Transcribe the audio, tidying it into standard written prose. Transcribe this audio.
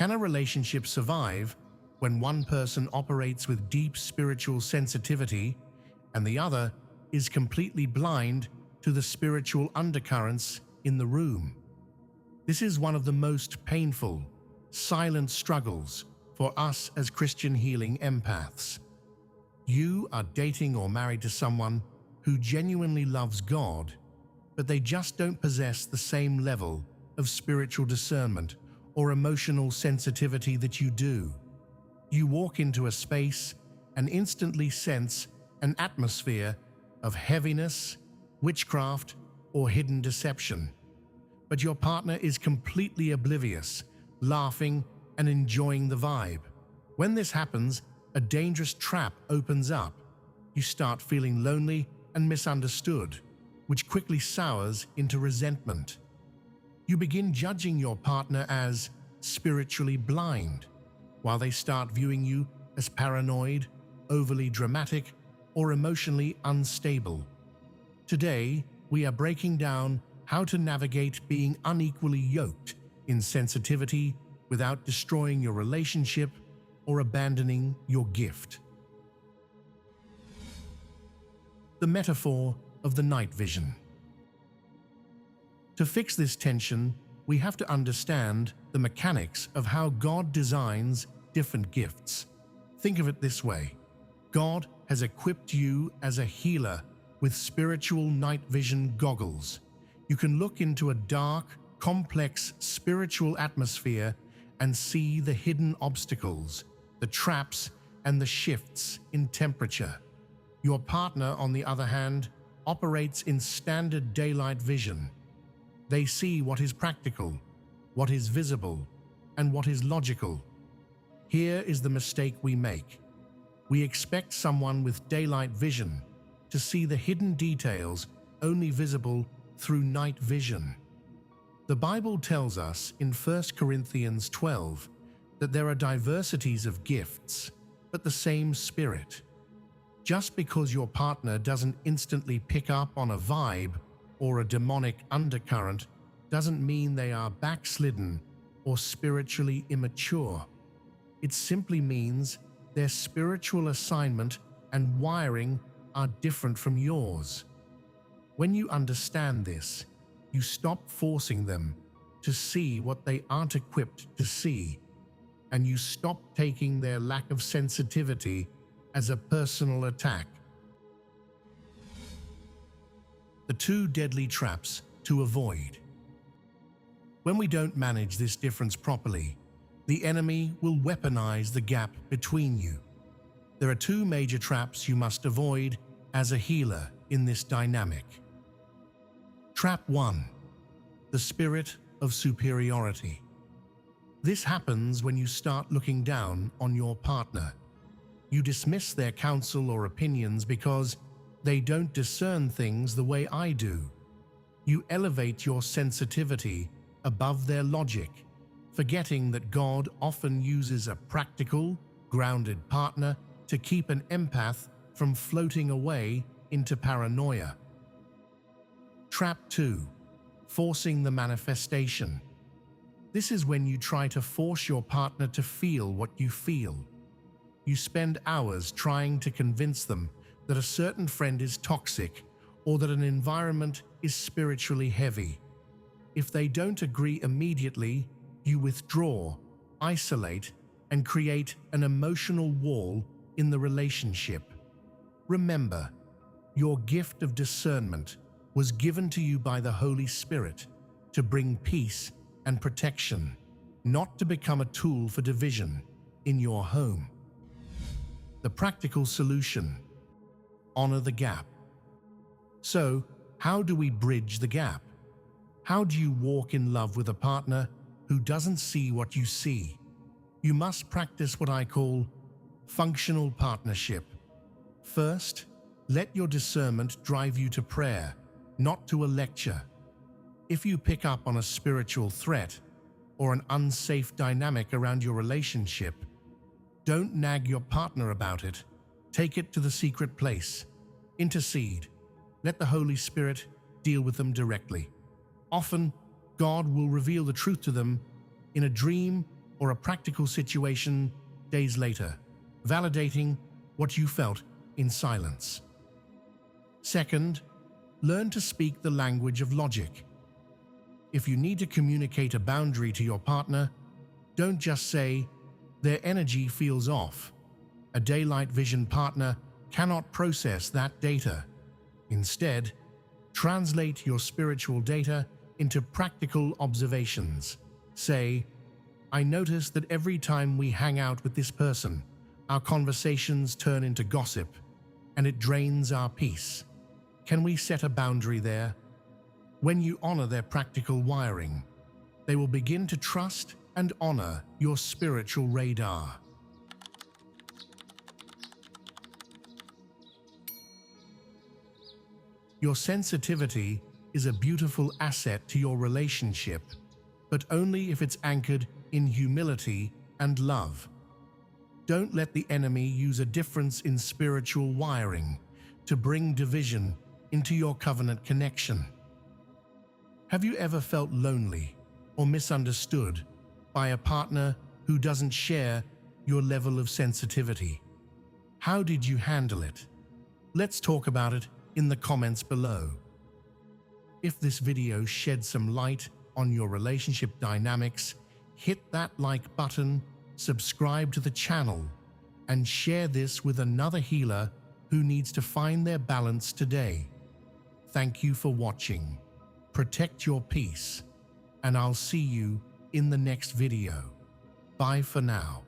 Can a relationship survive when one person operates with deep spiritual sensitivity and the other is completely blind to the spiritual undercurrents in the room? This is one of the most painful, silent struggles for us as Christian healing empaths. You are dating or married to someone who genuinely loves God, but they just don't possess the same level of spiritual discernment or emotional sensitivity that you do. You walk into a space and instantly sense an atmosphere of heaviness, witchcraft, or hidden deception. But your partner is completely oblivious, laughing and enjoying the vibe. When this happens, a dangerous trap opens up. You start feeling lonely and misunderstood, which quickly sours into resentment. You begin judging your partner as spiritually blind, while they start viewing you as paranoid, overly dramatic, or emotionally unstable. Today, we are breaking down how to navigate being unequally yoked in sensitivity without destroying your relationship or abandoning your gift. The metaphor of the night vision. To fix this tension, we have to understand the mechanics of how God designs different gifts. Think of it this way: God has equipped you as a healer with spiritual night vision goggles. You can look into a dark, complex spiritual atmosphere and see the hidden obstacles, the traps, and the shifts in temperature. Your partner, on the other hand, operates in standard daylight vision. They see what is practical, what is visible, and what is logical. Here is the mistake we make. We expect someone with daylight vision to see the hidden details only visible through night vision. The Bible tells us in 1 Corinthians 12 that there are diversities of gifts, but the same Spirit. Just because your partner doesn't instantly pick up on a vibe or a demonic undercurrent doesn't mean they are backslidden or spiritually immature. It simply means their spiritual assignment and wiring are different from yours. When you understand this, you stop forcing them to see what they aren't equipped to see, and you stop taking their lack of sensitivity as a personal attack. The two deadly traps to avoid. When we don't manage this difference properly, the enemy will weaponize the gap between you. There are two major traps you must avoid as a healer in this dynamic. Trap 1. The spirit of superiority. This happens when you start looking down on your partner. You dismiss their counsel or opinions because they don't discern things the way I do. You elevate your sensitivity above their logic, forgetting that God often uses a practical, grounded partner to keep an empath from floating away into paranoia. Trap 2. Forcing the manifestation. This is when you try to force your partner to feel what you feel. You spend hours trying to convince them that a certain friend is toxic or that an environment is spiritually heavy. If they don't agree immediately, you withdraw, isolate, and create an emotional wall in the relationship. Remember, your gift of discernment was given to you by the Holy Spirit to bring peace and protection, not to become a tool for division in your home. The practical solution: honor the gap. So, how do we bridge the gap? How do you walk in love with a partner who doesn't see what you see? You must practice what I call functional partnership. First, let your discernment drive you to prayer, not to a lecture. If you pick up on a spiritual threat or an unsafe dynamic around your relationship, don't nag your partner about it. Take it to the secret place. Intercede. Let the Holy Spirit deal with them directly. Often, God will reveal the truth to them in a dream or a practical situation days later, validating what you felt in silence. Second, learn to speak the language of logic. If you need to communicate a boundary to your partner, don't just say, "Their energy feels off." A daylight vision partner cannot process that data. Instead, translate your spiritual data into practical observations. Say, "I notice that every time we hang out with this person, our conversations turn into gossip, and it drains our peace. Can we set a boundary there?" When you honor their practical wiring, they will begin to trust and honor your spiritual radar. Your sensitivity is a beautiful asset to your relationship, but only if it's anchored in humility and love. Don't let the enemy use a difference in spiritual wiring to bring division into your covenant connection. Have you ever felt lonely or misunderstood by a partner who doesn't share your level of sensitivity? How did you handle it? Let's talk about it in the comments below. If this video shed some light on your relationship dynamics, hit that like button, subscribe to the channel, and share this with another healer who needs to find their balance today. Thank you for watching. Protect your peace, and I'll see you in the next video. Bye for now.